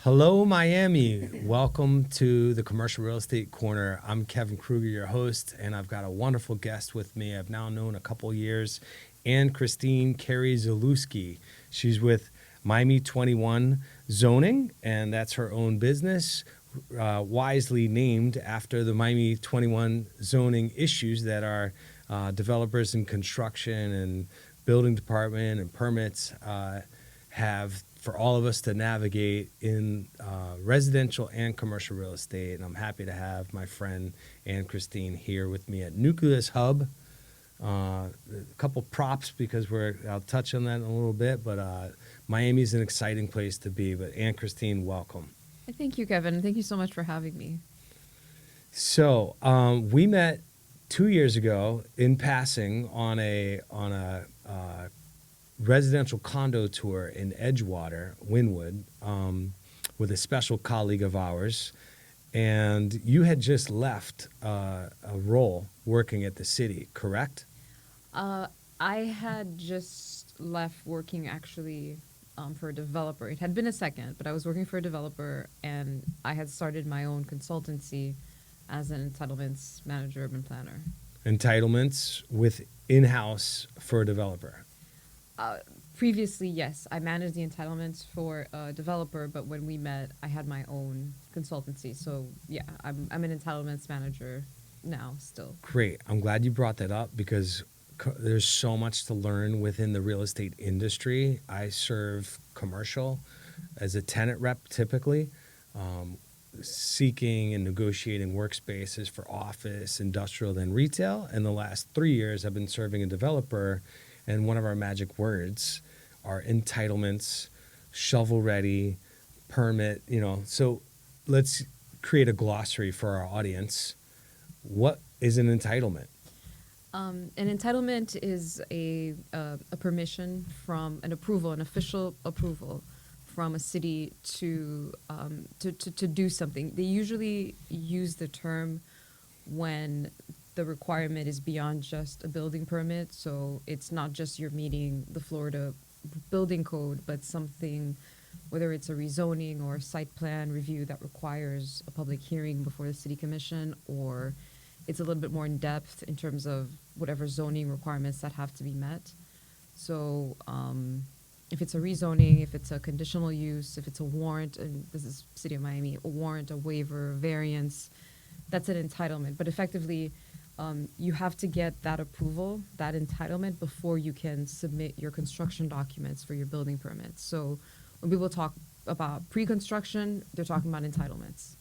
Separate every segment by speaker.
Speaker 1: Hello, Miami. Welcome to the Commercial Real Estate Corner. I'm Kevin Krueger, your host, and I've got a wonderful guest with me. I've now known a couple years, and Christine Carrie-Zalewski. She's with Miami 21 Zoning, and that's her own business, wisely named after the Miami 21 zoning issues that our developers in construction and building department and permits have for all of us to navigate in residential and commercial real estate. And I'm happy to have my friend Ann Christine here with me at Nucleus Hub. A couple props because I'll touch on that in a little bit, but Miami's an exciting place to be. But Ann Christine, welcome.
Speaker 2: Thank you, Kevin. Thank you so much for having me.
Speaker 1: So we met 2 years ago in passing on a residential condo tour in Edgewater, Wynwood, with a special colleague of ours. And you had just left a role working at the city, correct?
Speaker 2: I had just left working actually for a developer. It had been a second, but I was working for a developer, and I had started my own consultancy as an entitlements manager, urban planner.
Speaker 1: Entitlements with in-house for a developer.
Speaker 2: Previously, yes, I managed the entitlements for a developer, but when we met, I had my own consultancy. So yeah, I'm an entitlements manager now still.
Speaker 1: Great. I'm glad you brought that up because there's so much to learn within the real estate industry. I serve commercial as a tenant rep typically, seeking and negotiating workspaces for office, industrial, then retail. And the last 3 years, I've been serving a developer. And one of our magic words are entitlements, shovel-ready, permit, So let's create a glossary for our audience. What is an entitlement?
Speaker 2: An entitlement is a permission from an approval, an official approval from a city to do something. They usually use the term when the requirement is beyond just a building permit. So it's not just you're meeting the Florida building code, but something, whether it's a rezoning or a site plan review that requires a public hearing before the city commission, or it's a little bit more in depth in terms of whatever zoning requirements that have to be met. So if it's a rezoning, if it's a conditional use, if it's a warrant, and this is City of Miami, a warrant, a waiver, a variance, that's an entitlement. But effectively, you have to get that approval, that entitlement, before you can submit your construction documents for your building permits. So when people talk about pre-construction, they're talking about entitlements.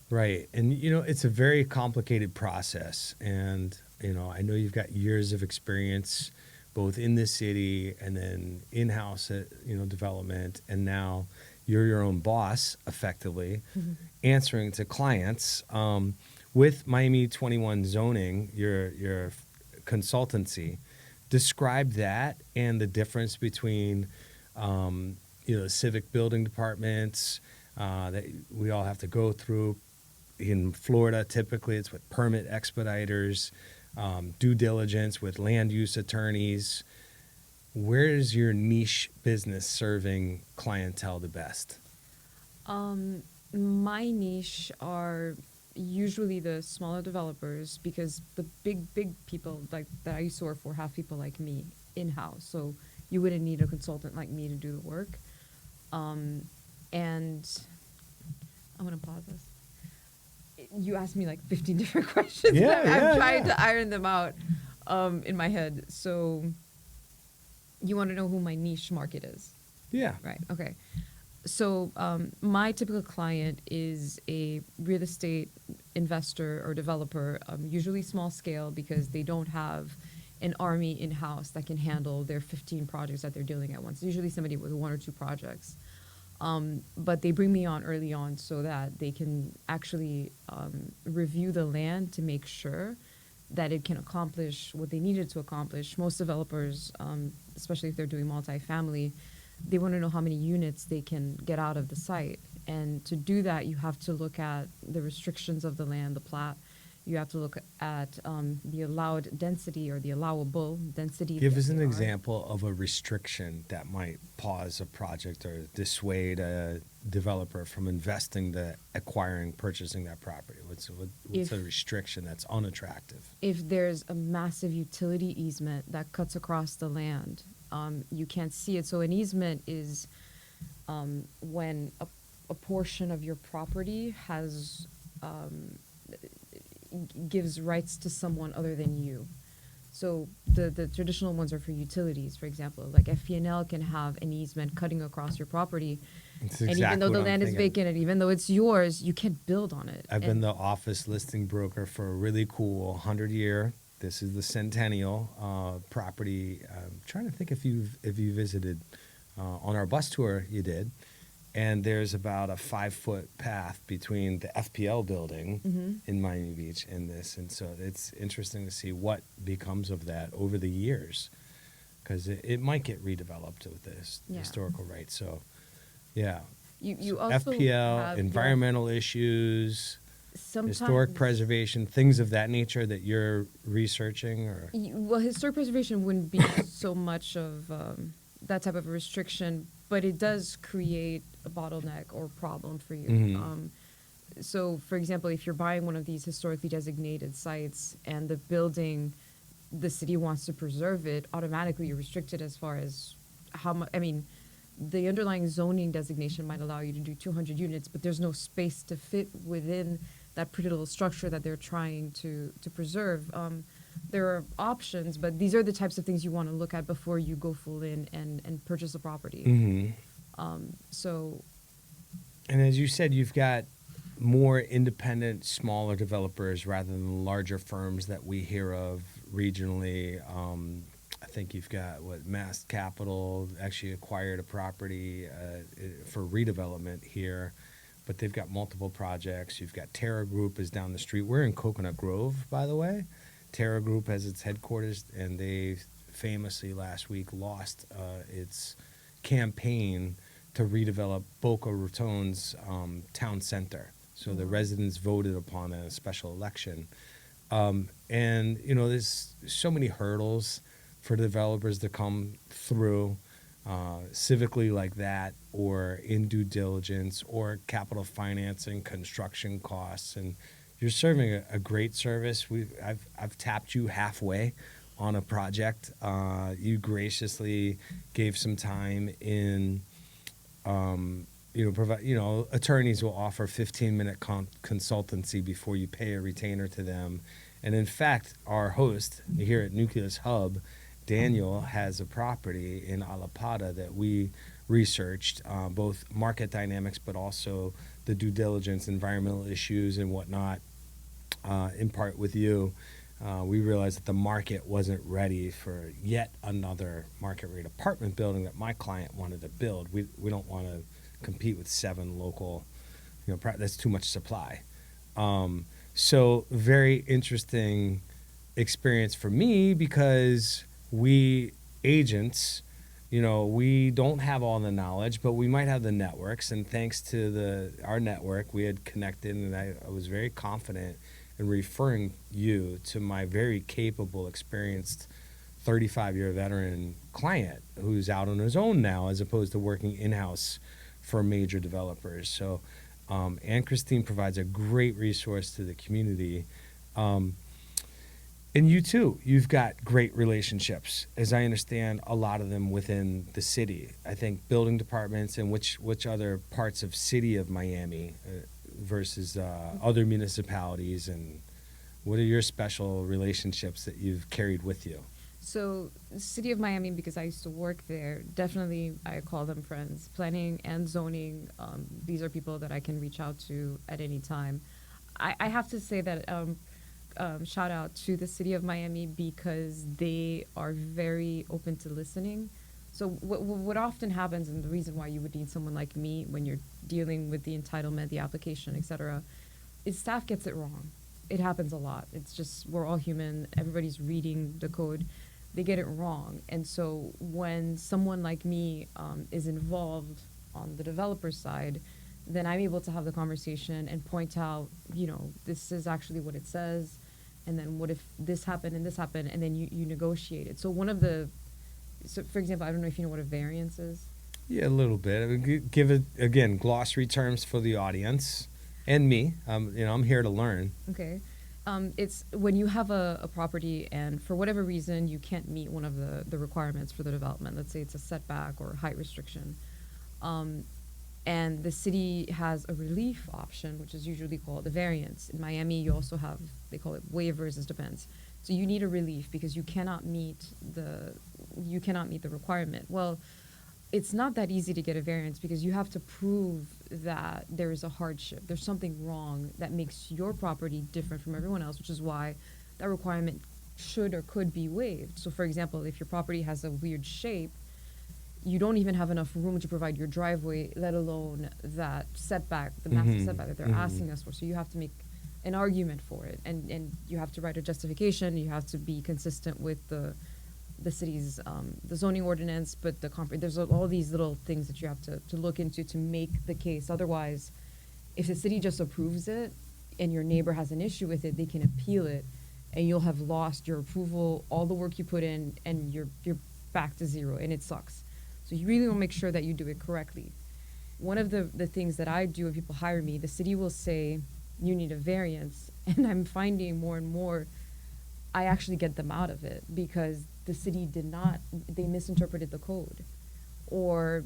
Speaker 1: Right. And, it's a very complicated process. And, I know you've got years of experience both in the city and then in-house, development. And now you're your own boss, effectively, answering to clients. With Miami 21 Zoning, your consultancy, describe that and the difference between, civic building departments that we all have to go through. In Florida, typically it's with permit expediters, due diligence with land use attorneys. Where is your niche business serving clientele the best?
Speaker 2: My niche are usually the smaller developers, because the big people like that I used to work for have people like me in-house, so you wouldn't need a consultant like me to do the work. And I'm gonna pause this. You asked me like 15 different questions. I'm trying to iron them out in my head. So you want to know who my niche market is?
Speaker 1: Yeah.
Speaker 2: Right. Okay. So my typical client is a real estate investor or developer, usually small scale, because they don't have an army in-house that can handle their 15 projects that they're dealing at once. Usually somebody with 1 or 2 projects. But they bring me on early on so that they can actually review the land to make sure that it can accomplish what they needed to accomplish. Most developers, especially if they're doing multifamily, they want to know how many units they can get out of the site. And to do that, you have to look at the restrictions of the land, the plat. You have to look at the allowed density or the allowable density.
Speaker 1: Give
Speaker 2: that
Speaker 1: us an
Speaker 2: there are.
Speaker 1: example of a restriction that might pause a project or dissuade a developer from investing, acquiring, purchasing that property. What's
Speaker 2: If-
Speaker 1: a restriction that's unattractive?
Speaker 2: If there's a massive utility easement that cuts across the land, you can't see it. So an easement is when a portion of your property has gives rights to someone other than you. So the traditional ones are for utilities, for example, like FPNL can have an easement cutting across your property,
Speaker 1: It's
Speaker 2: and even
Speaker 1: exactly
Speaker 2: though the
Speaker 1: what I'm
Speaker 2: land is
Speaker 1: thinking.
Speaker 2: vacant and even though it's yours, you can't build on it.
Speaker 1: I've been
Speaker 2: And
Speaker 1: the office listing broker for a really cool 100-year. This is the Centennial property. I'm trying to think if you visited on our bus tour. You did, and there's about a 5-foot path between the FPL building in Miami Beach and this, and so it's interesting to see what becomes of that over the years, because it might get redeveloped with this
Speaker 2: Yeah.
Speaker 1: historical rights. So, yeah.
Speaker 2: you
Speaker 1: So
Speaker 2: also
Speaker 1: FPL,
Speaker 2: have,
Speaker 1: environmental issues,
Speaker 2: sometimes
Speaker 1: historic preservation, things of that nature that you're researching, or
Speaker 2: Well, historic preservation wouldn't be so much of that type of a restriction, but it does create a bottleneck or problem for you.
Speaker 1: Mhm.
Speaker 2: So, for example, if you're buying one of these historically designated sites and the building, the city wants to preserve it, automatically you're restricted as far as how much. I mean, the underlying zoning designation might allow you to do 200 units, but there's no space to fit within that pretty little structure that they're trying to preserve. There are options, but these are the types of things you want to look at before you go full in and purchase a property. So
Speaker 1: and as you said, you've got more independent, smaller developers rather than larger firms that we hear of regionally. I think you've got Mass Capital actually acquired a property for redevelopment here, but they've got multiple projects. You've got Terra Group is down the street. We're in Coconut Grove, by the way. Terra Group has its headquarters, and they famously last week lost its campaign to redevelop Boca Raton's town center. So the residents voted upon a special election. And, there's so many hurdles for developers to come through civically like that, or in due diligence, or capital financing, construction costs. And you're serving a great service. I've tapped you halfway on a project. You graciously gave some time in, attorneys will offer 15-minute consultancy before you pay a retainer to them. And in fact, our host here at Nucleus Hub, Daniel, has a property in Alapata that we researched, both market dynamics, but also the due diligence, environmental issues and whatnot, in part with you. We realized that the market wasn't ready for yet another market rate apartment building that my client wanted to build. We don't want to compete with 7 local, that's too much supply. So very interesting experience for me, because we agents, we don't have all the knowledge, but we might have the networks. And thanks to our network, we had connected, and I was very confident in referring you to my very capable, experienced 35-year veteran client who's out on his own now, as opposed to working in-house for major developers. So Anne Christine provides a great resource to the community. And you too, you've got great relationships, as I understand, a lot of them within the city. I think building departments, and which other parts of city of Miami versus other municipalities, and what are your special relationships that you've carried with you?
Speaker 2: So, the city of Miami, because I used to work there, definitely I call them friends. Planning and zoning, these are people that I can reach out to at any time. I have to say that shout out to the city of Miami, because they are very open to listening. So what often happens, and the reason why you would need someone like me when you're dealing with the entitlement, the application, etc., is staff gets it wrong. It happens a lot. It's just, we're all human. Everybody's reading the code. They get it wrong. And so when someone like me is involved on the developer side, then I'm able to have the conversation and point out, this is actually what it says. And then what if this happened and this happened, and then you negotiate it. So for example, I don't know if you know what a variance is.
Speaker 1: Yeah, a little bit. I mean, give it again glossary terms for the audience and me. I'm here to learn.
Speaker 2: Okay. It's when you have a property and for whatever reason you can't meet one of the requirements for the development. Let's say it's a setback or height restriction. And the city has a relief option, which is usually called a variance. In Miami, you also have, they call it waivers, it depends. So you need a relief because you cannot meet the requirement. Well, it's not that easy to get a variance because you have to prove that there is a hardship. There's something wrong that makes your property different from everyone else, which is why that requirement should or could be waived. So for example, if your property has a weird shape, you don't even have enough room to provide your driveway, let alone that setback, the massive setback that they're asking us for. So you have to make an argument for it, and you have to write a justification. You have to be consistent with the city's the zoning ordinance, but there's all these little things that you have to look into to make the case. Otherwise, if the city just approves it and your neighbor has an issue with it, they can appeal it, and you'll have lost your approval, all the work you put in, and you're back to zero, and it sucks. So you really want to make sure that you do it correctly. One of the things that I do when people hire me, the city will say, you need a variance. And I'm finding more and more, I actually get them out of it because the city they misinterpreted the code. Or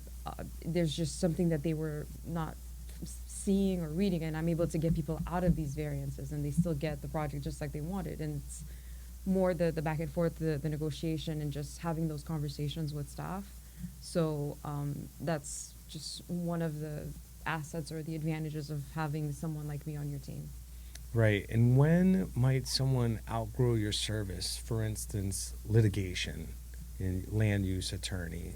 Speaker 2: there's just something that they were not seeing or reading, and I'm able to get people out of these variances and they still get the project just like they wanted. And it's more the back and forth, the negotiation, and just having those conversations with staff. So that's just one of the assets or the advantages of having someone like me on your team.
Speaker 1: Right. And when might someone outgrow your service? For instance, litigation and land use attorney.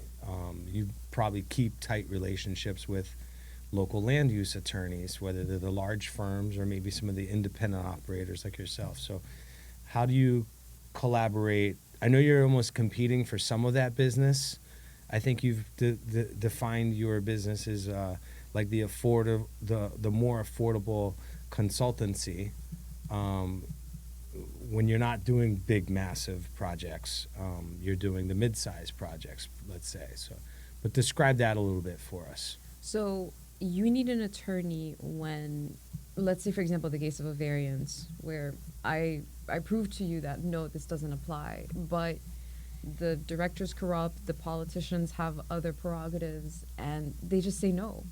Speaker 1: You probably keep tight relationships with local land use attorneys, whether they're the large firms or maybe some of the independent operators like yourself. So how do you collaborate? I know you're almost competing for some of that business. I think you've defined your business as like the more affordable consultancy when you're not doing big, massive projects. You're doing the mid-sized projects, let's say. So, but describe that a little bit for us.
Speaker 2: So you need an attorney when, let's say, for example, the case of a variance where I prove to you that, no, this doesn't apply, but the director's corrupt, the politicians have other prerogatives, and they just say no.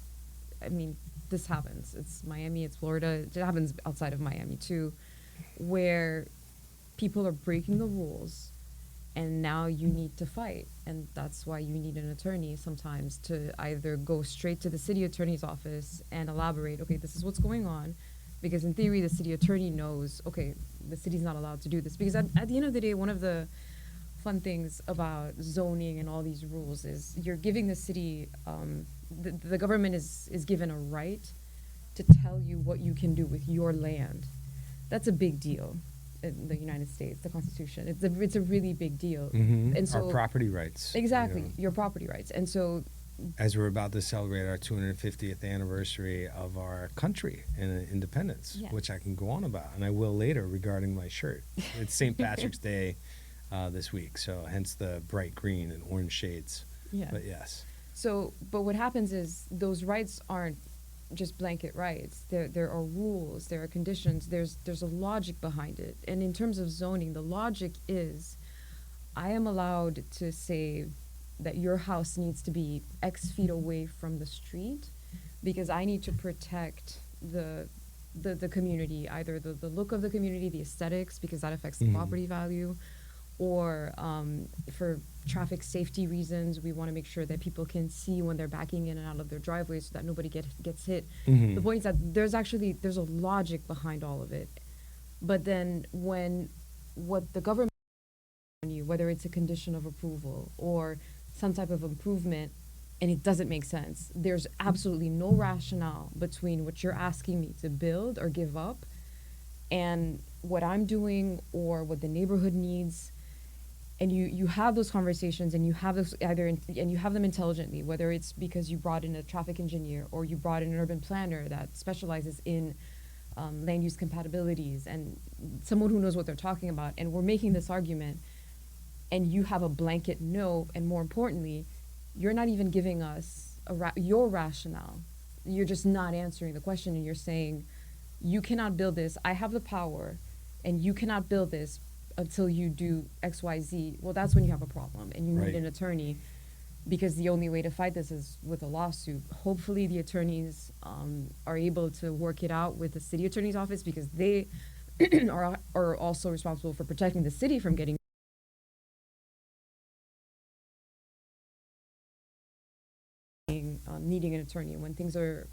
Speaker 2: I mean, this happens. It's Miami, it's Florida. It happens outside of Miami too, where people are breaking the rules, and now you need to fight. And that's why you need an attorney sometimes to either go straight to the city attorney's office and elaborate, okay, this is what's going on. Because in theory, the city attorney knows, okay, the city's not allowed to do this. Because at the end of the day, one of the fun things about zoning and all these rules is you're giving the city, the government is given a right to tell you what you can do with your land. That's a big deal in the United States, the Constitution. It's a really big deal.
Speaker 1: Mm-hmm.
Speaker 2: And so
Speaker 1: our property rights.
Speaker 2: Exactly,
Speaker 1: You know,
Speaker 2: your property rights. And so
Speaker 1: as we're about to celebrate our 250th anniversary of our country and independence,
Speaker 2: Yeah.
Speaker 1: which I can go on about, and I will later regarding my shirt. It's St. Patrick's Day this week, so hence the bright green and orange shades.
Speaker 2: Yeah.
Speaker 1: But yes.
Speaker 2: So, but what happens is those rights aren't just blanket rights. There are rules, there are conditions, there's a logic behind it. And in terms of zoning, the logic is I am allowed to say that your house needs to be X feet away from the street because I need to protect the community, either the look of the community, the aesthetics, because that affects the property value, or for traffic safety reasons, we want to make sure that people can see when they're backing in and out of their driveways so that nobody gets hit.
Speaker 1: Mm-hmm.
Speaker 2: The point is that there's a logic behind all of it. But then when what the government on you, whether it's a condition of approval or some type of improvement, and it doesn't make sense, there's absolutely no rationale between what you're asking me to build or give up and what I'm doing or what the neighborhood needs. and you have those conversations, and you have those and you have them intelligently, whether it's because you brought in a traffic engineer or you brought in an urban planner that specializes in land use compatibilities and someone who knows what they're talking about, and we're making this argument, and you have a blanket no, and more importantly, you're not even giving us your rationale. You're just not answering the question, and you're saying, you cannot build this. I have the power, and you cannot build this until you do X, Y, Z. Well, that's when you have a problem, and you
Speaker 1: Right.
Speaker 2: need an attorney, because the only way to fight this is with a lawsuit. Hopefully, the attorneys are able to work it out with the city attorney's office, because they are also responsible for protecting the city from getting needing an attorney when things are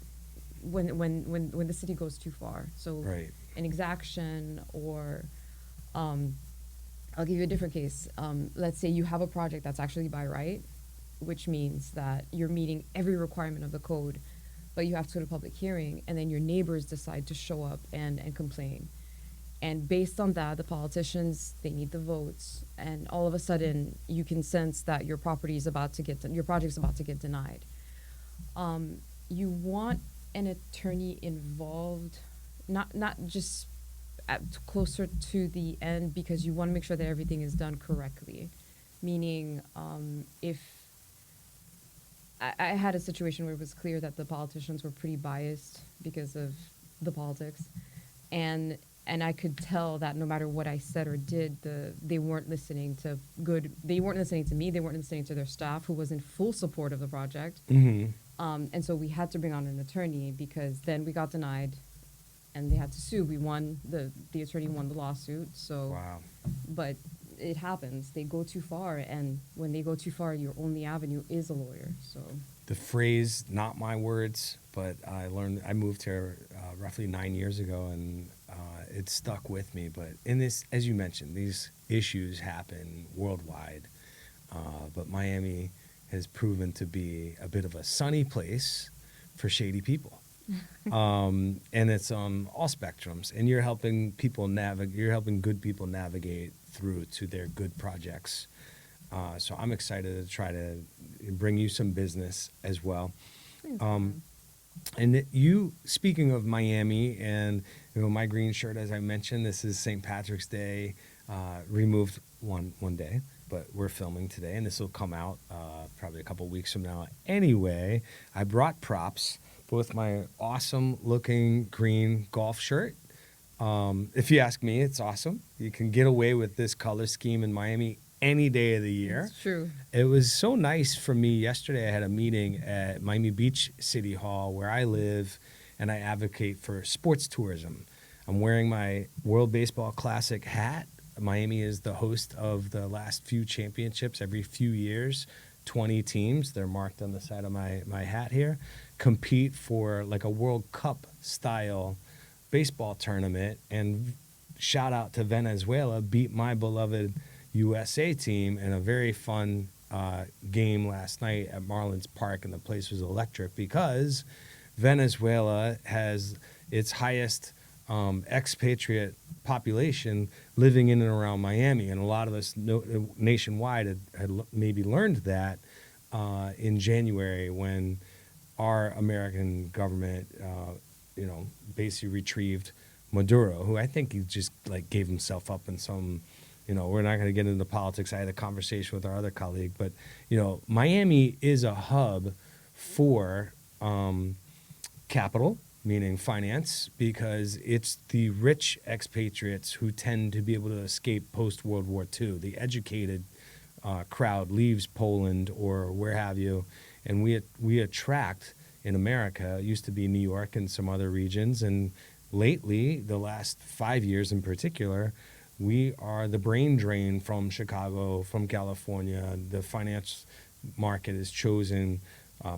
Speaker 2: when the city goes too far. So
Speaker 1: Right.
Speaker 2: an exaction, or I'll give you a different case. Let's say you have a project that's actually by right, which means that you're meeting every requirement of the code, but you have to go to public hearing, and then your neighbors decide to show up and complain. And based on that, the politicians, they need the votes, and all of a sudden, you can sense that your project's about to get denied. You want an attorney involved, not just closer to the end, because you want to make sure that everything is done correctly. Meaning, if I had a situation where it was clear that the politicians were pretty biased because of the politics, and I could tell that no matter what I said or did, they weren't listening to they weren't listening to me, they weren't listening to their staff, who was in full support of the project.
Speaker 1: Mm-hmm.
Speaker 2: And so we had to bring on an attorney, because then we got denied, and they had to sue. We won, the attorney won the lawsuit. So,
Speaker 1: Wow.
Speaker 2: but it happens. They go too far, and when they go too far, your only avenue is a lawyer. So
Speaker 1: The phrase, not my words, but I moved here roughly 9 years ago, and it stuck with me. But in this, as you mentioned, these issues happen worldwide. But Miami has proven to be a bit of a sunny place for shady people. And it's on all spectrums, and you're helping good people navigate through to their good projects. So I'm excited to try to bring you some business as well. And you, speaking of Miami, and my green shirt, as I mentioned, this is St. Patrick's Day, removed one day, but we're filming today, and this will come out probably a couple weeks from now. Anyway, I brought props, both my awesome looking green golf shirt. If you ask me, it's awesome. You can get away with this color scheme in Miami any day of the year.
Speaker 2: it's true.
Speaker 1: It was so nice for me. Yesterday, I had a meeting at Miami Beach City Hall, where I live, and I advocate for sports tourism. I'm wearing my World Baseball Classic hat. Miami is the host of the last few championships every few years. 20 teams, they're marked on the side of my hat here, compete for like a World Cup style baseball tournament. And shout out to Venezuela, beat my beloved USA team in a very fun game last night at Marlins Park, and the place was electric because Venezuela has its highest expatriate population living in and around Miami, and a lot of us nationwide had maybe learned that in January, when our American government, basically retrieved Maduro, who I think he just like gave himself up in some. We're not going to get into politics. I had a conversation with our other colleague, but, Miami is a hub for capital, meaning finance, because it's the rich expatriates who tend to be able to escape post-World War II. The educated crowd leaves Poland or where have you, and we attract, in America, it used to be New York and some other regions, and lately, the last 5 years in particular, we are the brain drain from Chicago, from California. The finance market has chosen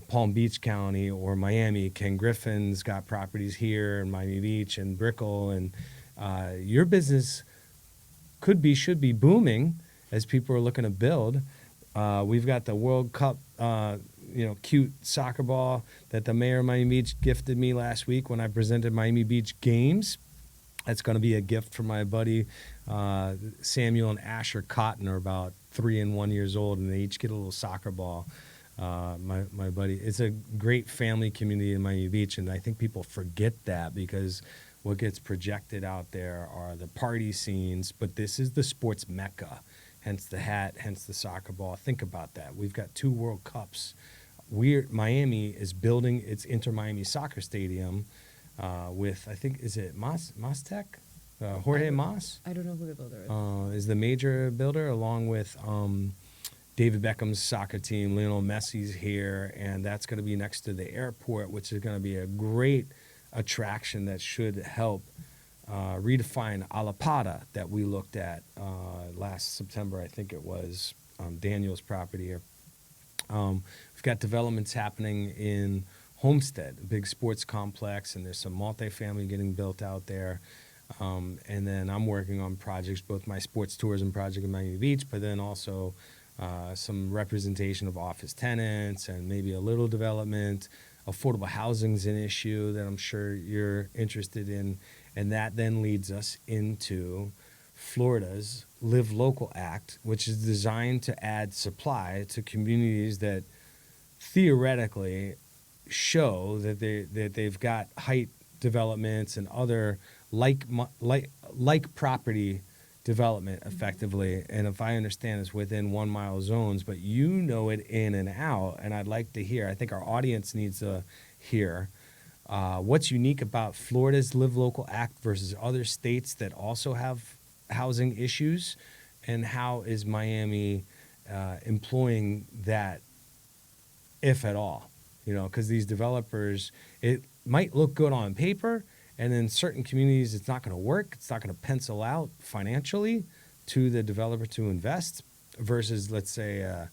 Speaker 1: Palm Beach County or Miami. Ken Griffin's got properties here in Miami Beach and Brickell. And your business should be booming as people are looking to build. We've got the World Cup, cute soccer ball that the mayor of Miami Beach gifted me last week when I presented Miami Beach Games. That's going to be a gift from my buddy Samuel and Asher Cotton, are about 3 and 1 years old, and they each get a little soccer ball. My buddy, it's a great family community in Miami Beach, and I think people forget that because what gets projected out there are the party scenes, but this is the sports mecca, hence the hat, hence the soccer ball. Think about that. We've got 2 World Cups. Miami is building its Inter Miami soccer stadium with, I think, is it Mastec? Jorge Mas?
Speaker 2: I don't know who the builder is.
Speaker 1: Is the major builder, along with David Beckham's soccer team. Lionel Messi's here, and that's going to be next to the airport, which is going to be a great attraction that should help redefine Alapata that we looked at last September, I think it was, Daniel's property here. We've got developments happening in Homestead, a big sports complex, and there's some multifamily getting built out there. And then I'm working on projects, both my sports tourism project in Miami Beach, but then also some representation of office tenants and maybe a little development. Affordable housing is an issue that I'm sure you're interested in. And that then leads us into Florida's Live Local Act, which is designed to add supply to communities that theoretically show that they've got height developments and other like property development effectively. And if I understand, it's within 1 mile zones, but you know it in and out. And I'd like to hear, I think our audience needs to hear what's unique about Florida's Live Local Act versus other states that also have housing issues, and how is Miami employing that, if at all? You know, because these developers, it might look good on paper, and in certain communities it's not going to work. It's not going to pencil out financially to the developer to invest, versus, let's say, a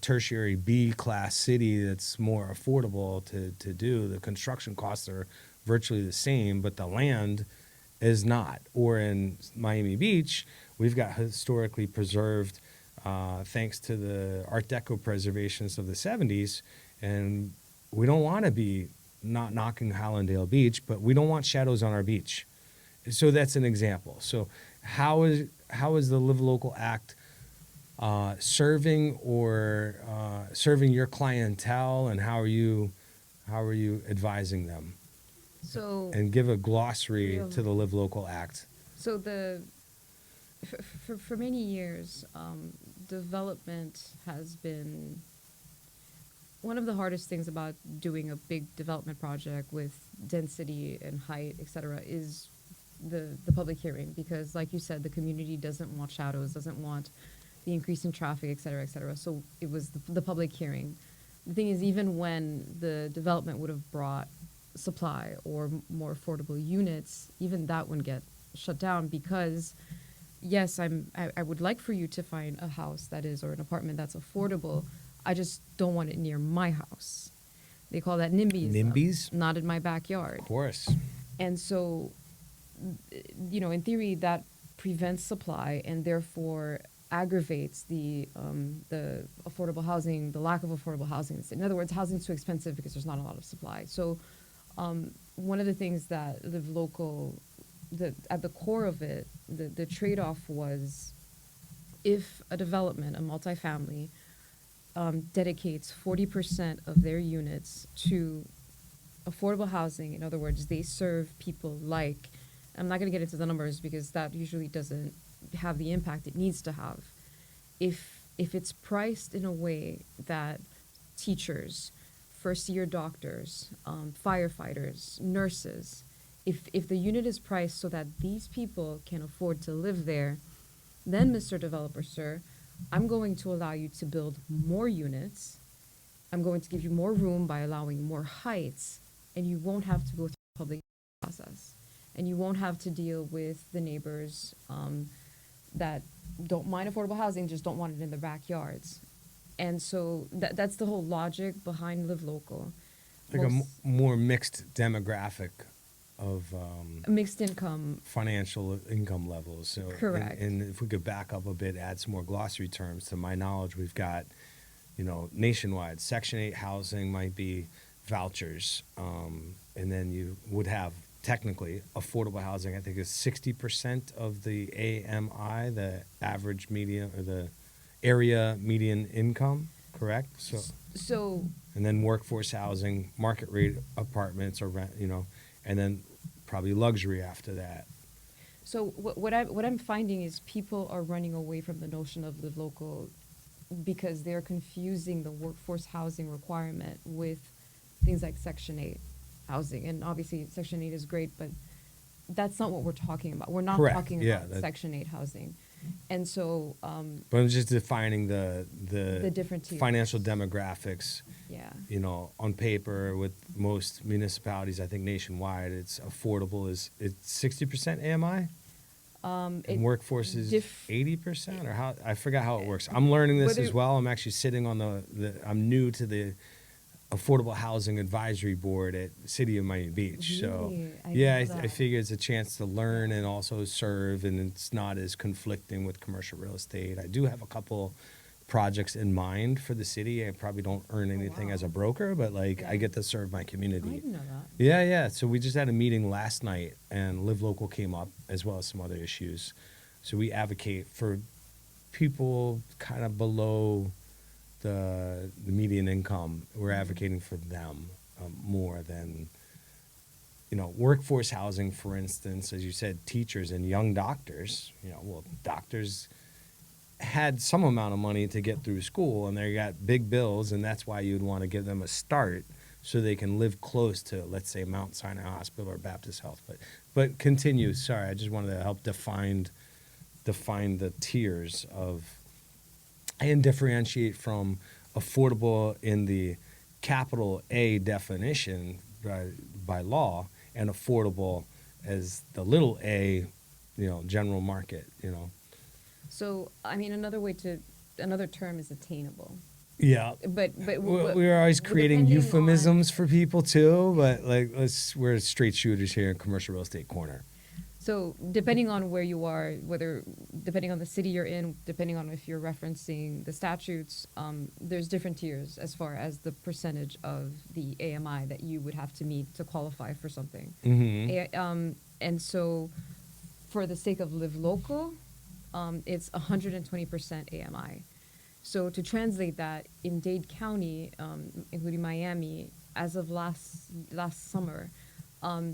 Speaker 1: tertiary B-class city that's more affordable to do. The construction costs are virtually the same, but the land is not. Or in Miami Beach, we've got historically preserved, thanks to the Art Deco preservations of the 70s, and we don't want to be not knocking Hallandale Beach, but we don't want shadows on our beach. So that's an example. So how is the Live Local Act serving your clientele, and how are you advising them?
Speaker 2: So,
Speaker 1: and give a glossary to the Live Local Act.
Speaker 2: So for many years, development has been one of the hardest things about doing a big development project with density and height, et cetera, is the public hearing, because, like you said, the community doesn't want shadows, doesn't want the increase in traffic, et cetera, et cetera. So it was the public hearing. The thing is, even when the development would have brought supply or more affordable units, even that wouldn't get shut down, because yes, I would like for you to find a house that is, or an apartment that's affordable. I just don't want it near my house. They call that NIMBYs.
Speaker 1: NIMBYs?
Speaker 2: Not in my backyard.
Speaker 1: Of course.
Speaker 2: And so, you know, in theory, that prevents supply and therefore aggravates the affordable housing, the lack of affordable housing. In other words, housing is too expensive because there's not a lot of supply. So one of the things that Live Local, at the core of it, the trade-off was, if a development, a multifamily, dedicates 40% of their units to affordable housing, in other words, they serve people like, I'm not going to get into the numbers because that usually doesn't have the impact it needs to have. If it's priced in a way that teachers, first-year doctors, firefighters, nurses, if the unit is priced so that these people can afford to live there, then, Mr. Developer, sir, I'm going to allow you to build more units. I'm going to give you more room by allowing more heights, and you won't have to go through the public process. And you won't have to deal with the neighbors that don't mind affordable housing, just don't want it in their backyards. And so that's the whole logic behind Live Local.
Speaker 1: Like a more mixed demographic of
Speaker 2: mixed income,
Speaker 1: financial income levels. So,
Speaker 2: correct.
Speaker 1: And if we could back up a bit, add some more glossary terms. To my knowledge, we've got, nationwide, Section 8 housing might be vouchers, and then you would have technically affordable housing. I think is 60% of the AMI, the average median, or the area median income, correct? So,
Speaker 2: So
Speaker 1: and then workforce housing, market rate apartments or rent, and then probably luxury after that.
Speaker 2: So what I'm finding is people are running away from the notion of live local because they're confusing the workforce housing requirement with things like Section 8 housing. And obviously Section 8 is great, but that's not what we're talking about. We're not
Speaker 1: Correct.
Speaker 2: talking
Speaker 1: Yeah,
Speaker 2: about
Speaker 1: that-
Speaker 2: Section 8 housing. And so,
Speaker 1: But I'm just defining the
Speaker 2: different tiers.
Speaker 1: financial demographics.
Speaker 2: yeah.
Speaker 1: On paper with most municipalities, I think nationwide, it's affordable it's 60% AMI. And workforce is 80%, or how I forgot how it works. I'm learning this
Speaker 2: Whether-
Speaker 1: as well. I'm actually sitting on I'm new to the Affordable Housing Advisory Board at City of Miami Beach. So
Speaker 2: Really? I
Speaker 1: yeah,
Speaker 2: didn't know
Speaker 1: I
Speaker 2: that.
Speaker 1: figure it's a chance to learn and also serve, and it's not as conflicting with commercial real estate. I do have a couple projects in mind for the city. I probably don't earn anything as a
Speaker 2: wow.
Speaker 1: broker, but like I
Speaker 2: Yeah.
Speaker 1: get to serve my
Speaker 2: I
Speaker 1: community.
Speaker 2: didn't know that.
Speaker 1: Yeah. So we just had a meeting last night, and Live Local came up as well as some other issues. So we advocate for people kind of below the median income. We're advocating for them more than, workforce housing, for instance, as you said, teachers and young doctors. Well, doctors had some amount of money to get through school, and they got big bills, and that's why you'd want to give them a start so they can live close to, let's say, Mount Sinai Hospital or Baptist Health. But continue. Sorry, I just wanted to help define the tiers of and differentiate from affordable in the capital A definition by law and affordable as the little a, general market.
Speaker 2: So, I mean, another term is attainable.
Speaker 1: Yeah.
Speaker 2: But
Speaker 1: We're always creating
Speaker 2: depending
Speaker 1: euphemisms for people too, but like we're straight shooters here in Commercial Real Estate Corner.
Speaker 2: So depending on where you are, depending on the city you're in, depending on if you're referencing the statutes, there's different tiers as far as the percentage of the AMI that you would have to meet to qualify for something.
Speaker 1: Mm-hmm.
Speaker 2: And so for the sake of Live Local, it's 120% AMI. So to translate that, in Dade County, including Miami, as of last summer,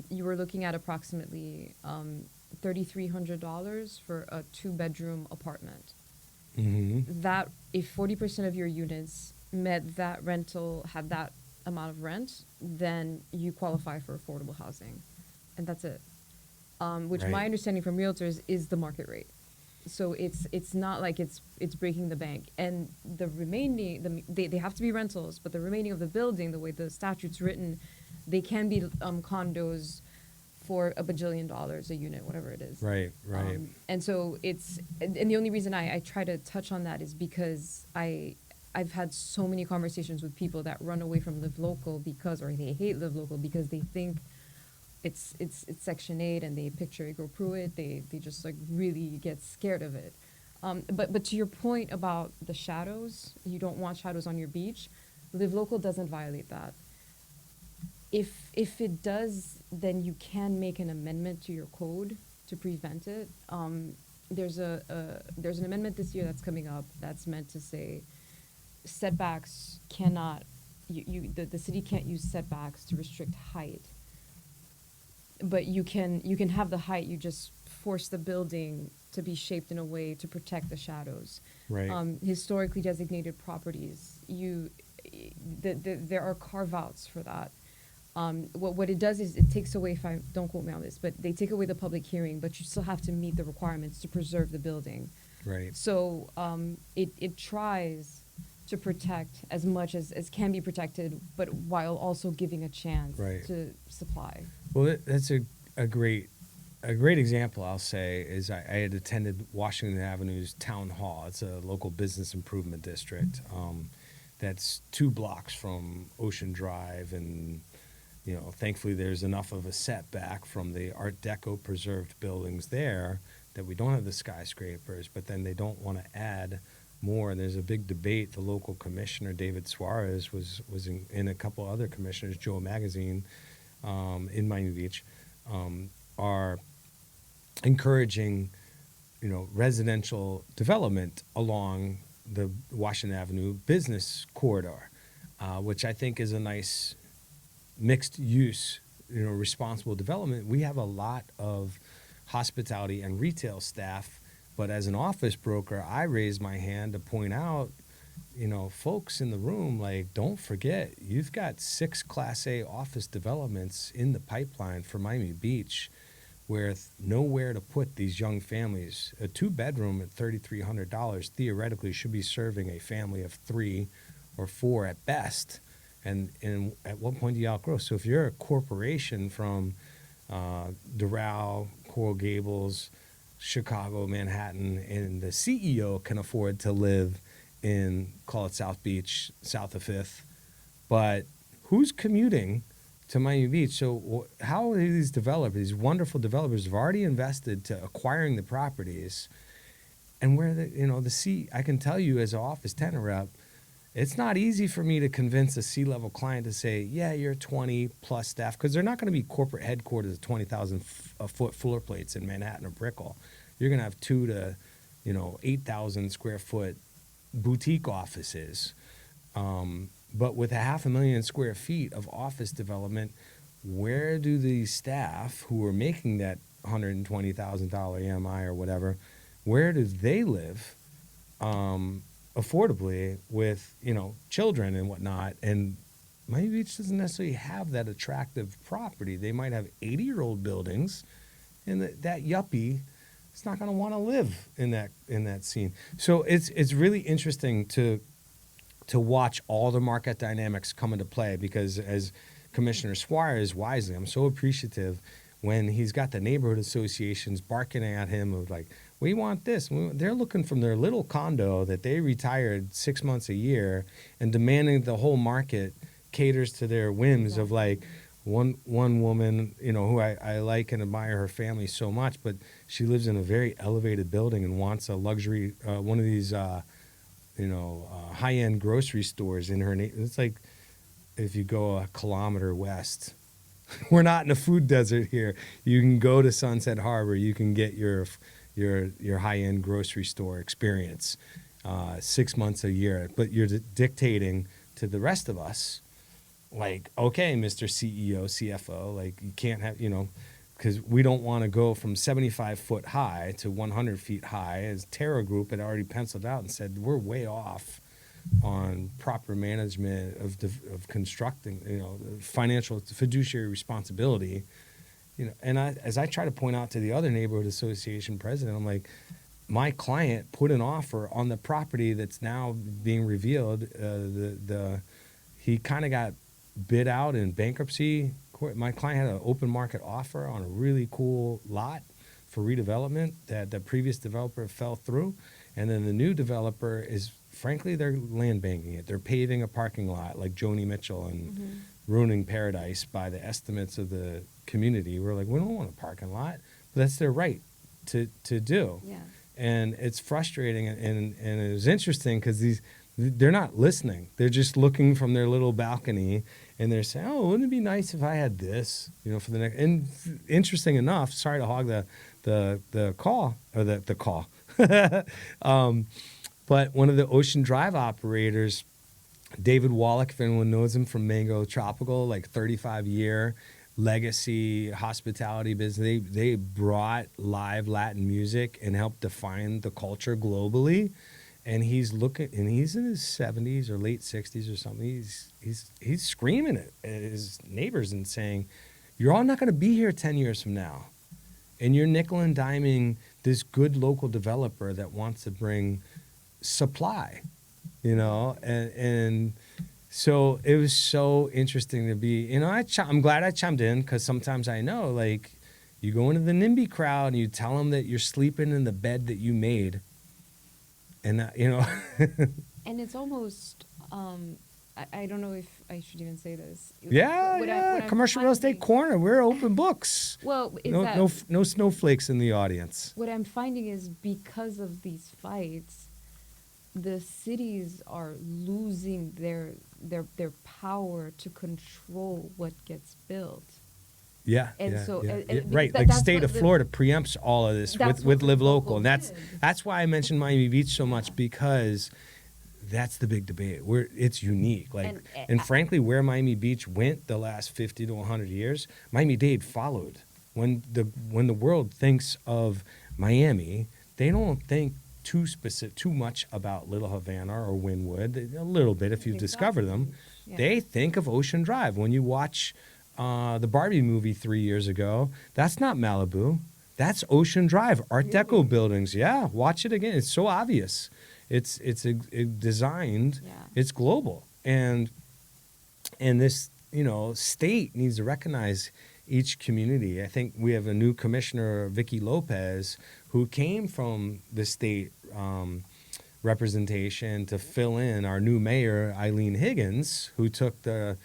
Speaker 2: you were looking at approximately $3,300 for a 2-bedroom apartment.
Speaker 1: Mm-hmm.
Speaker 2: That if 40% of your units met that rental, had that amount of rent, then you qualify for affordable housing, and that's it. Which
Speaker 1: Right.
Speaker 2: my understanding from realtors is the market rate. So it's not like it's breaking the bank, and the remaining they have to be rentals, but the remaining of the building, the way the statute's written, they can be condos for $1 bajillion a unit, whatever it is.
Speaker 1: Right.
Speaker 2: And so and the only reason I try to touch on that is because I've had so many conversations with people that run away from Live Local or they hate Live Local because they think it's Section 8 and they picture Igor Pruitt. They just like really get scared of it. But to your point about the shadows, you don't want shadows on your beach. Live Local doesn't violate that. If it does, then you can make an amendment to your code to prevent it. There's an amendment this year that's coming up that's meant to say setbacks cannot the city can't use setbacks to restrict height. But you can have the height, you just force the building to be shaped in a way to protect the shadows.
Speaker 1: Right.
Speaker 2: Historically designated properties, there are carve-outs for that. What it does is it takes away, don't quote me on this, but they take away the public hearing, but you still have to meet the requirements to preserve the building.
Speaker 1: Right.
Speaker 2: So it tries to protect as much as can be protected, but while also giving a chance
Speaker 1: Right.
Speaker 2: to supply.
Speaker 1: Well, that's a great example. I'll say is I had attended Washington Avenue's town hall. It's a local business improvement district that's 2 blocks from Ocean Drive, and thankfully there's enough of a setback from the Art Deco preserved buildings there that we don't have the skyscrapers. But then they don't want to add more. And there's a big debate. The local commissioner David Suarez was in a couple other commissioners, Joe Magazine. In Miami Beach, are encouraging, residential development along the Washington Avenue business corridor, which I think is a nice mixed use, responsible development. We have a lot of hospitality and retail staff, but as an office broker, I raise my hand to point out, folks in the room, like, don't forget, you've got 6 Class A office developments in the pipeline for Miami Beach with nowhere to put these young families. A 2-bedroom at $3,300 theoretically should be serving a family of 3 or 4 at best. And at what point do you outgrow? So if you're a corporation from Doral, Coral Gables, Chicago, Manhattan, and the CEO can afford to live in, call it South Beach, south of 5th, but who's commuting to Miami Beach? So how are these developers, these wonderful developers, have already invested to acquiring the properties, and where I can tell you as an office tenant rep, it's not easy for me to convince a C-level client to say, yeah, you're 20 plus staff, because they're not going to be corporate headquarters at 20,000 foot floor plates in Manhattan or Brickell. You're going to have 2 to 8,000 square foot boutique offices. But with 500,000 square feet of office development, where do these staff who are making that $120,000 AMI or whatever, where do they live affordably with, children and whatnot? And Miami Beach doesn't necessarily have that attractive property. They might have 80-year-old buildings, and that yuppie is not going to want to live in that scene. So it's really interesting to watch all the market dynamics come into play, because as Commissioner Suarez wisely, I'm so appreciative when he's got the neighborhood associations barking at him of like, we want this. They're looking from their little condo that they retired 6 months a year and demanding the whole market caters to their whims of like one woman, who I like and admire her family so much, but she lives in a very elevated building and wants a luxury, one of these, high-end grocery stores in her neighborhood. It's like if you go a kilometer west. We're not in a food desert here. You can go to Sunset Harbor. You can get your high-end grocery store experience 6 months a year. But you're dictating to the rest of us, like, okay, Mr. CEO, CFO, like, you can't have, because we don't want to go from 75 foot high to 100 feet high, as Terra Group had already penciled out and said, we're way off on proper management of constructing, financial fiduciary responsibility. And as I try to point out to the other neighborhood association president, I'm like, my client put an offer on the property that's now being revealed. He kind of got bid out in bankruptcy court. My client had an open market offer on a really cool lot for redevelopment that the previous developer fell through. And then the new developer is, frankly, they're land banking it. They're paving a parking lot like Joni Mitchell and ruining paradise by the estimates of the community. We're like, we don't want a parking lot. But that's their right to do. Yeah. And it's frustrating. And it was interesting because they're not listening. They're just looking from their little balcony, and they're saying, "Oh, wouldn't it be nice if I had this, for the next?" And interesting enough, sorry to hog the call or the call, but one of the Ocean Drive operators, David Wallach, if anyone knows him from Mango Tropical, like 35-year legacy hospitality business. They brought live Latin music and helped define the culture globally. And he's in his 70s or late 60s or something. He's screaming at his neighbors and saying, "You're all not going to be here 10 years from now, and you're nickel and diming this good local developer that wants to bring supply, And so it was so interesting to be. I'm glad I chimed in, because sometimes I know, like, you go into the NIMBY crowd and you tell them that you're sleeping in the bed that you made. And
Speaker 2: and it's almost, I don't know if I should even say this.
Speaker 1: Yeah, commercial real estate corner. We're open books.
Speaker 2: Well,
Speaker 1: no snowflakes in the audience.
Speaker 2: What I'm finding is, because of these fights, the cities are losing their power to control what gets built.
Speaker 1: Yeah, right.
Speaker 2: Like,
Speaker 1: state of Florida preempts all of this with Live Local, and that's why I mentioned Miami Beach so much, because that's the big debate. It's unique. Like,
Speaker 2: And,
Speaker 1: and frankly, where Miami Beach went the last 50 to 100 years, Miami-Dade followed. When the world thinks of Miami, they don't think too much about Little Havana or Wynwood. A little bit if you discover them.
Speaker 2: Yeah.
Speaker 1: They think of Ocean Drive. When you watch the Barbie movie 3 years ago, that's not Malibu. That's Ocean Drive, Art Deco buildings. Yeah, watch it again. It's so obvious. It's designed.
Speaker 2: Yeah.
Speaker 1: It's global, and this state needs to recognize each community. I think we have a new commissioner, Vicky Lopez, who came from the state representation to fill in our new mayor, Eileen Higgins, who took the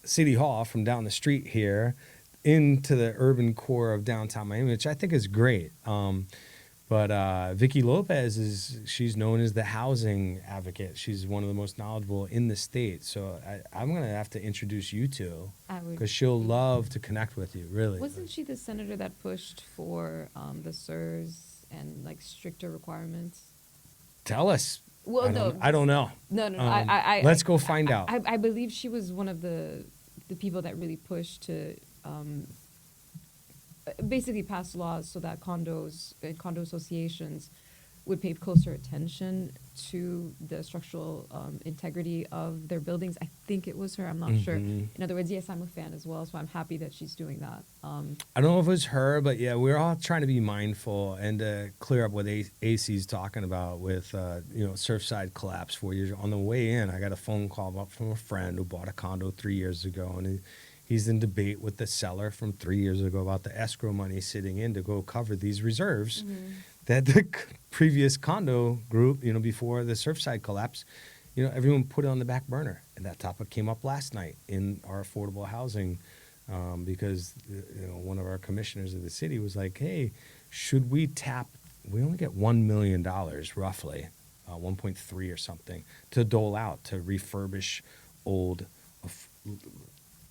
Speaker 1: city hall from down the street here into the urban core of downtown Miami, which I think is great. But Vicky Lopez she's known as the housing advocate. She's one of the most knowledgeable in the state. So I'm going to have to introduce you two because she'll love to connect with you, really.
Speaker 2: Wasn't she the senator that pushed for the SIRS and like stricter requirements?
Speaker 1: Tell us.
Speaker 2: Well,
Speaker 1: I don't know.
Speaker 2: No.
Speaker 1: Let's go find out.
Speaker 2: I believe she was one of the people that really pushed to basically pass laws so that condos and condo associations would pay closer attention to the structural integrity of their buildings. I think it was her. I'm not sure. In other words, yes, I'm a fan as well, so I'm happy that she's doing that.
Speaker 1: I don't know if it was her, but yeah, we're all trying to be mindful and to clear up what AC's talking about with Surfside collapse 4 years ago. On the way in, I got a phone call up from a friend who bought a condo 3 years ago, and he's in debate with the seller from 3 years ago about the escrow money sitting in to go cover these reserves that the previous condo group, before the Surfside collapse, everyone put it on the back burner. And that topic came up last night in our affordable housing because one of our commissioners of the city was like, hey, should we only get $1 million roughly, 1.3 or something, to dole out to refurbish old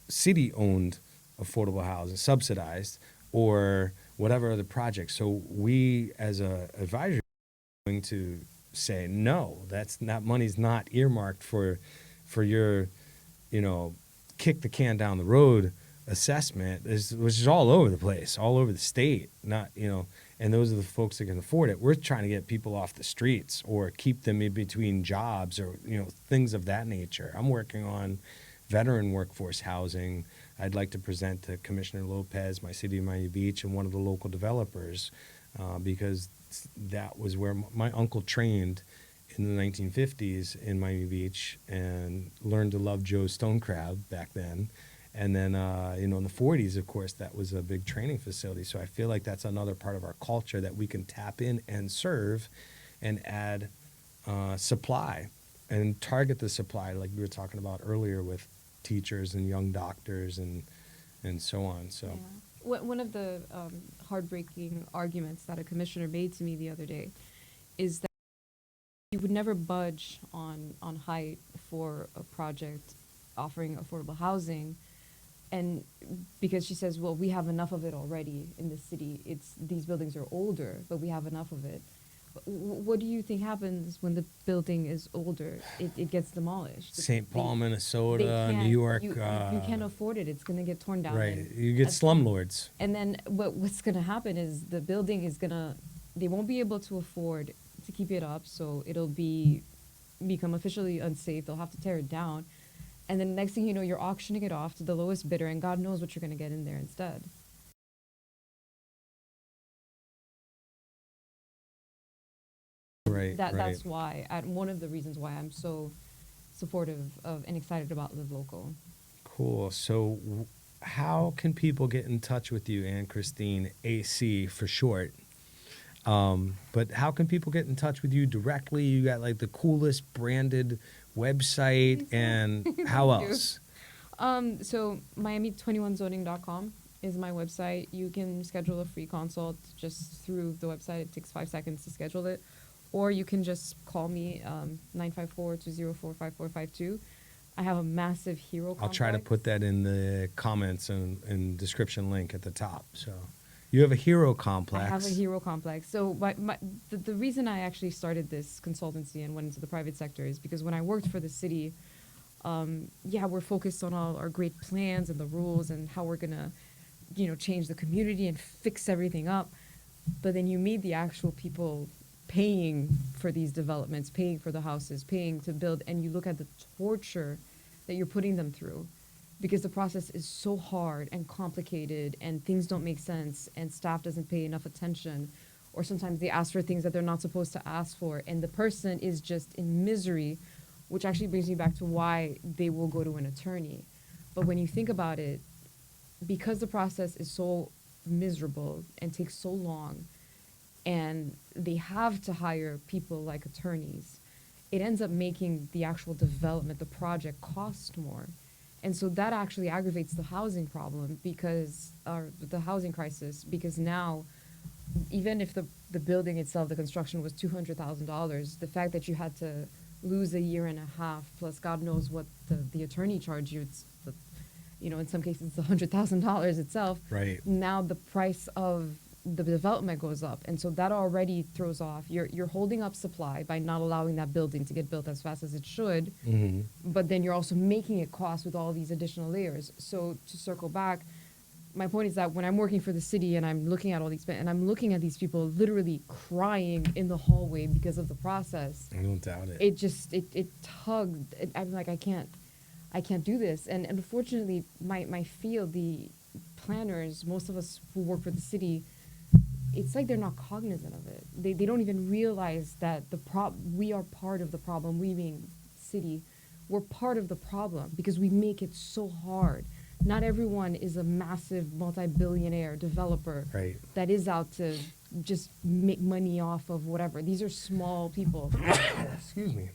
Speaker 1: city-owned affordable housing, subsidized, or whatever other projects. So we, as a advisory, are going to say no. That money's not earmarked for your, kick the can down the road assessment, which is all over the place, all over the state. Not and those are the folks that can afford it. We're trying to get people off the streets or keep them in between jobs or things of that nature. I'm working on veteran workforce housing. I'd like to present to Commissioner Lopez, my city of Miami Beach, and one of the local developers because that was where my uncle trained in the 1950s in Miami Beach and learned to love Joe Stone Crab back then. And then, in the 40s, of course, that was a big training facility. So I feel like that's another part of our culture that we can tap in and serve and add supply and target the supply like we were talking about earlier with teachers and young doctors and so on. So
Speaker 2: yeah. One of the heartbreaking arguments that a commissioner made to me the other day is that you would never budge on height for a project offering affordable housing, and because she says, well, we have enough of it already in the city. These buildings are older, but we have enough of it. What do you think happens when the building is older? It gets demolished.
Speaker 1: St. Paul, Minnesota, New York.
Speaker 2: You can't afford it. It's going to get torn down.
Speaker 1: Right. You get slumlords.
Speaker 2: And then what's going to happen is the building they won't be able to afford to keep it up, so it'll become officially unsafe. They'll have to tear it down. And then next thing you know, you're auctioning it off to the lowest bidder, and God knows what you're going to get in there instead.
Speaker 1: Right.
Speaker 2: That's why, one of the reasons why I'm so supportive of and excited about Live Local.
Speaker 1: Cool. So how can people get in touch with you, Anne Christine, AC for short? But how can people get in touch with you directly? You got like the coolest branded website, and how else?
Speaker 2: So Miami21zoning.com is my website. You can schedule a free consult just through the website. It takes 5 seconds to schedule it. Or you can just call me, 954-204-5452. I have a massive hero complex.
Speaker 1: I'll try to put that in the comments and description link at the top. So, You have a hero
Speaker 2: I
Speaker 1: complex.
Speaker 2: have a hero complex. So the reason I actually started this consultancy and went into the private sector is because when I worked for the city, yeah, we're focused on all our great plans and the rules and how we're gonna, change the community and fix everything up. But then you meet the actual people paying for these developments, paying for the houses, paying to build, and you look at the torture that you're putting them through because the process is so hard and complicated and things don't make sense and staff doesn't pay enough attention, or sometimes they ask for things that they're not supposed to ask for and the person is just in misery, which actually brings me back to why they will go to an attorney. But when you think about it, because the process is so miserable and takes so long and they have to hire people like attorneys, it ends up making the actual development, the project, cost more. And so that actually aggravates the housing problem or the housing crisis, because now, even if the building itself, the construction was $200,000, the fact that you had to lose a year and a half, plus God knows what the attorney charged you, in some cases it's $100,000 itself.
Speaker 1: Right.
Speaker 2: Now the price of the development goes up, and so that already throws off. You're holding up supply by not allowing that building to get built as fast as it should, but then you're also making it cost with all these additional layers. So to circle back, my point is that when I'm working for the city and I'm looking at all these, and I'm looking at these people literally crying in the hallway because of the process,
Speaker 1: I don't doubt it.
Speaker 2: it tugged. I'm like, I can't do this. And unfortunately, my field, the planners, most of us who work for the city, it's like they're not cognizant of it. They don't even realize that we are part of the problem. We being city, we're part of the problem because we make it so hard. Not everyone is a massive multi-billionaire developer
Speaker 1: Right.
Speaker 2: that is out to just make money off of whatever. These are small people.
Speaker 1: Excuse me.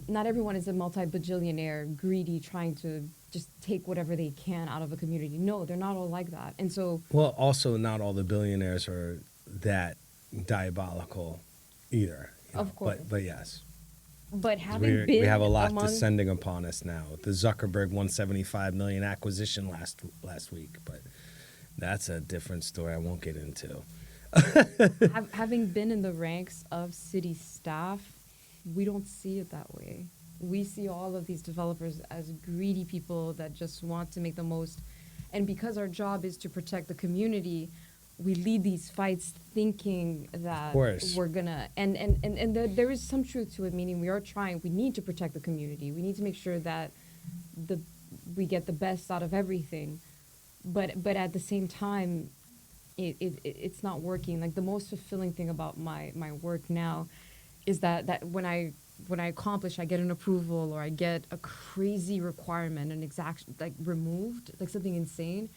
Speaker 2: Not everyone is a multi-bajillionaire, greedy, trying to just take whatever they can out of a community. No, they're not all like that. And so,
Speaker 1: Well, also, not all the billionaires are that diabolical either.
Speaker 2: Of course.
Speaker 1: But yes.
Speaker 2: but having been
Speaker 1: We have a lot
Speaker 2: among,
Speaker 1: descending upon us now. The Zuckerberg 175 million acquisition last week, but that's a different story I won't get into.
Speaker 2: having been in the ranks of city staff, we don't see it that way. We see all of these developers as greedy people that just want to make the most. And because our job is to protect the community, we lead these fights thinking that we're gonna, and there is some truth to it, meaning we need to protect the community. We need to make sure that we get the best out of everything. But at the same time, it's not working. Like, the most fulfilling thing about my work now is that when I accomplish, I get an approval or I get a crazy requirement, an exaction, like, removed, like something insane,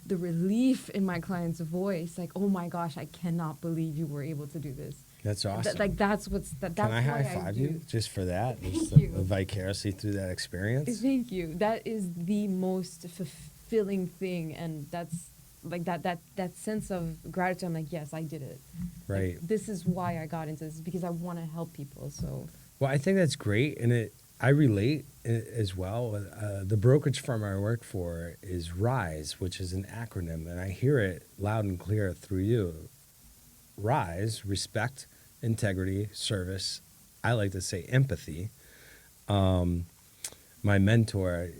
Speaker 2: the relief in my client's voice, like, oh my gosh, I cannot believe you were able to do this.
Speaker 1: That's awesome.
Speaker 2: That's that's
Speaker 1: Can I
Speaker 2: why
Speaker 1: high five you just for that?
Speaker 2: Thank
Speaker 1: Just
Speaker 2: you.
Speaker 1: Vicariously through that experience.
Speaker 2: Thank you. That is the most fulfilling thing, and that's like that sense of gratitude. I'm like, yes, I did it.
Speaker 1: Right.
Speaker 2: Like, this is why I got into this, because I want to help people. So.
Speaker 1: Well, I think that's great, and I relate as well. The brokerage firm I work for is RISE, which is an acronym, and I hear it loud and clear through you. RISE, respect, integrity, service. I like to say empathy. My mentor,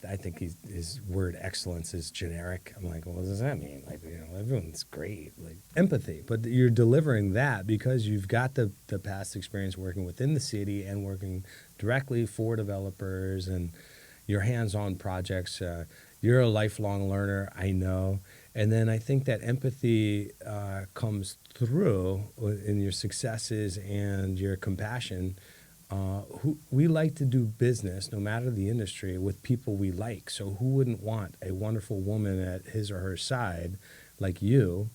Speaker 1: I think his word excellence is generic. I'm like, well, what does that mean? Like, everyone's great. Like, empathy. But you're delivering that because you've got the past experience working within the city and working directly for developers and your hands-on projects. You're a lifelong learner, I know. And then I think that empathy comes through in your successes and your compassion. We like to do business, no matter the industry, with people we like. So who wouldn't want a wonderful woman at his or her side, like you,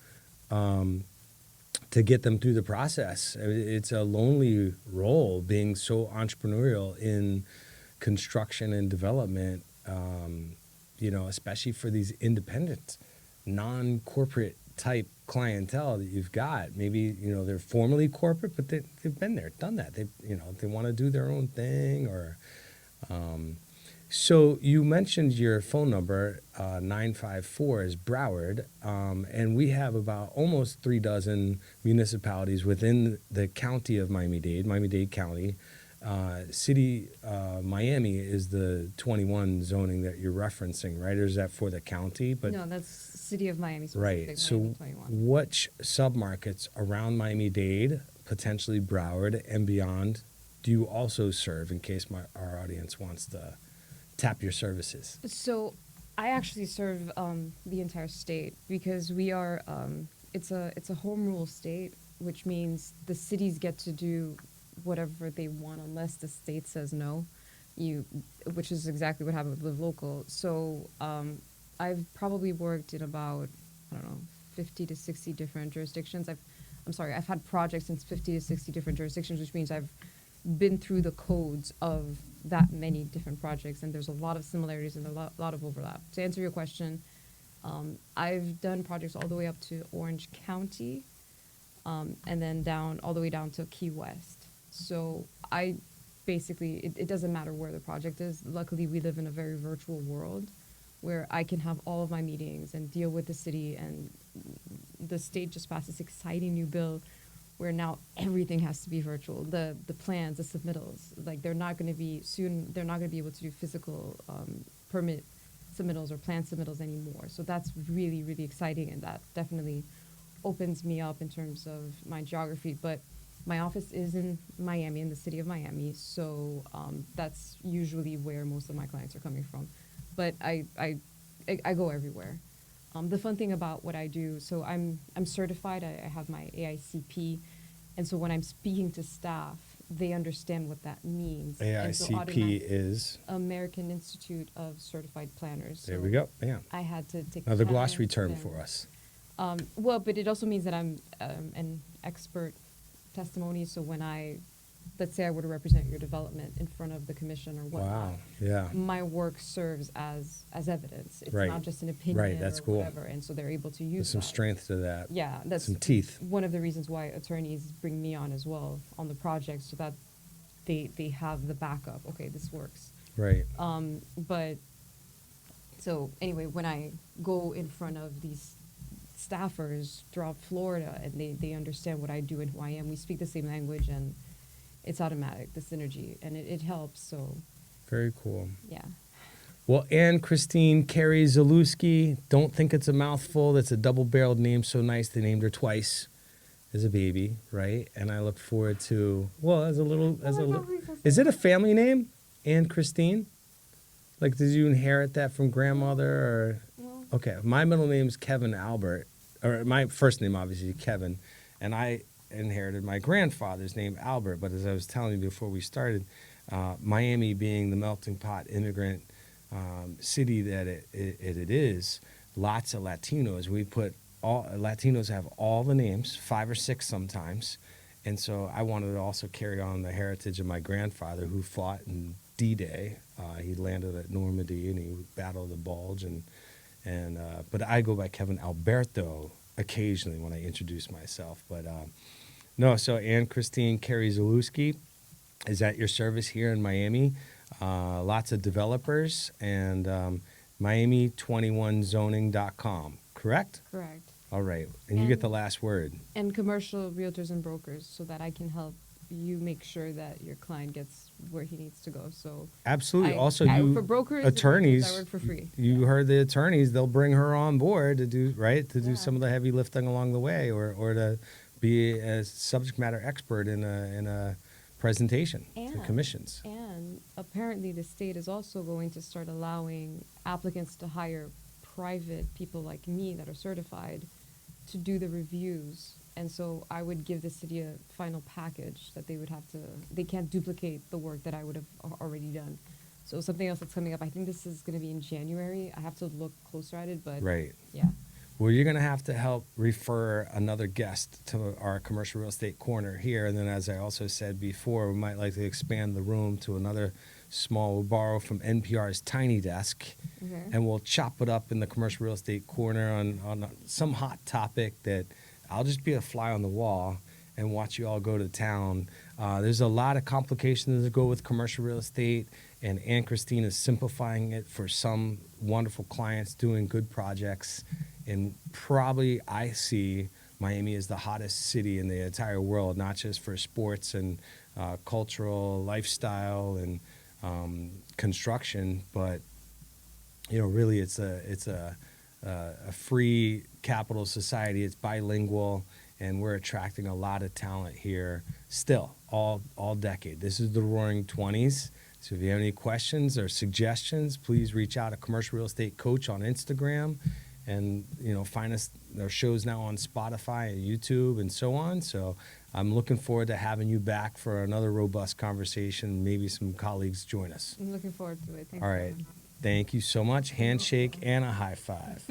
Speaker 1: to get them through the process? It's a lonely role being so entrepreneurial in construction and development, especially for these independent, non-corporate type clientele that you've got. Maybe they're formerly corporate, but they've been there, done that. They want to do their own thing, or So you mentioned your phone number, 954 is Broward, and we have about almost 36 municipalities within the county of Miami-Dade County. City Miami is the 21 zoning that you're referencing, right? Or is that for the county? But
Speaker 2: No, that's City of Miami
Speaker 1: right.
Speaker 2: specific,
Speaker 1: So
Speaker 2: Miami 21.
Speaker 1: which submarkets around Miami-Dade, potentially Broward and beyond, do you also serve in case our audience wants to tap your services?
Speaker 2: So I actually serve the entire state because we are it's a home rule state, which means the cities get to do whatever they want unless the state says no. Which is exactly what happened with Live Local. So I've probably worked in about, I don't know, 50 to 60 different jurisdictions. I've had projects in 50 to 60 different jurisdictions, which means I've been through the codes of that many different projects, and there's a lot of similarities and a lot of overlap. To answer your question, I've done projects all the way up to Orange County, and then all the way down to Key West. So I basically, it doesn't matter where the project is. Luckily, we live in a very virtual world where I can have all of my meetings and deal with the city, and the state just passed this exciting new bill where now everything has to be virtual. The plans, the submittals, like they're not going to be able to do physical permit submittals or plan submittals anymore. So that's really, really exciting, and that definitely opens me up in terms of my geography. But my office is in Miami, in the city of Miami, so that's usually where most of my clients are coming from. But I go everywhere. The fun thing about what I do, so I'm certified. I have my AICP, and so when I'm speaking to staff, they understand what that means. And so
Speaker 1: AICP is
Speaker 2: American Institute of Certified Planners.
Speaker 1: there.
Speaker 2: So
Speaker 1: We go. Yeah.
Speaker 2: I had to take
Speaker 1: Another
Speaker 2: the
Speaker 1: glossary
Speaker 2: test,
Speaker 1: term
Speaker 2: and,
Speaker 1: for us.
Speaker 2: well, but it also means that I'm an expert testimony. So when let's say I were to represent your development in front of the commission or whatnot,
Speaker 1: Wow. Yeah.
Speaker 2: my work serves as evidence. It's
Speaker 1: Right.
Speaker 2: not just an opinion
Speaker 1: Right, that's
Speaker 2: or
Speaker 1: cool.
Speaker 2: whatever. And so they're able to use
Speaker 1: There's some
Speaker 2: that.
Speaker 1: strength to that.
Speaker 2: Yeah, that's
Speaker 1: some teeth.
Speaker 2: one of the reasons why attorneys bring me on as well on the project, so that they have the backup. Okay, this works.
Speaker 1: Right.
Speaker 2: But so anyway, when I go in front of these staffers throughout Florida and they understand what I do and who I am, we speak the same language, and it's automatic, the synergy, and it helps. So
Speaker 1: Very cool.
Speaker 2: yeah.
Speaker 1: Well, Anne Christine Carrie-Zalewski, don't think it's a mouthful. That's a double-barreled name. So nice they named her twice as a baby, right? And I look forward to, is it a family name, Anne Christine? Like, did you inherit that from grandmother or?
Speaker 2: Well,
Speaker 1: Okay, my middle name is Kevin Albert, or my first name obviously Kevin, and I inherited my grandfather's name Albert. But as I was telling you before we started, Miami being the melting pot immigrant city that it is, lots of Latinos. Latinos have all the names, 5 or 6 sometimes, and so I wanted to also carry on the heritage of my grandfather who fought in D-Day. He landed at Normandy and he battled the Bulge, but I go by Kevin Alberto occasionally when I introduce myself. But no, so Anne Christine Carrie-Zalewski is at your service here in Miami. Lots of developers and Miami21zoning.com, correct?
Speaker 2: correct.
Speaker 1: All right. And you get the
Speaker 2: And-
Speaker 1: last word.
Speaker 2: And commercial realtors and brokers, so that I can help you make sure that your client gets where he needs to go. So
Speaker 1: Absolutely.
Speaker 2: for brokers,
Speaker 1: attorneys,
Speaker 2: I work for free.
Speaker 1: You heard the attorneys, they'll bring her on board to do, right, to do
Speaker 2: Yeah.
Speaker 1: some of the heavy lifting along the way or to be a subject matter expert in a presentation to commissions.
Speaker 2: And apparently the state is also going to start allowing applicants to hire private people like me that are certified to do the reviews. And so I would give the city a final package that they can't duplicate the work that I would have already done. So something else that's coming up, I think this is going to be in January. I have to look closer at it, but
Speaker 1: Right.
Speaker 2: yeah.
Speaker 1: Well, you're going to have to help refer another guest to our commercial real estate corner here. And then, as I also said before, we might like to expand the room to another we'll borrow from NPR's Tiny Desk,
Speaker 2: Okay.
Speaker 1: and we'll chop it up in the commercial real estate corner on some hot topic that I'll just be a fly on the wall and watch you all go to town. There's a lot of complications that go with commercial real estate, and Ann Christine is simplifying it for some wonderful clients doing good projects. And probably I see Miami as the hottest city in the entire world, not just for sports and cultural lifestyle and construction, but really it's a free capital society. It's bilingual, and we're attracting a lot of talent here still, all decade. This is the Roaring 20s. So if you have any questions or suggestions, please reach out to Commercial Real Estate Coach on Instagram, and find us. Our shows now on Spotify and YouTube and so on. So I'm looking forward to having you back for another robust conversation. Maybe some colleagues join us.
Speaker 2: I'm looking forward to it. Thanks.
Speaker 1: All right. Thank you so much. Handshake and a high five.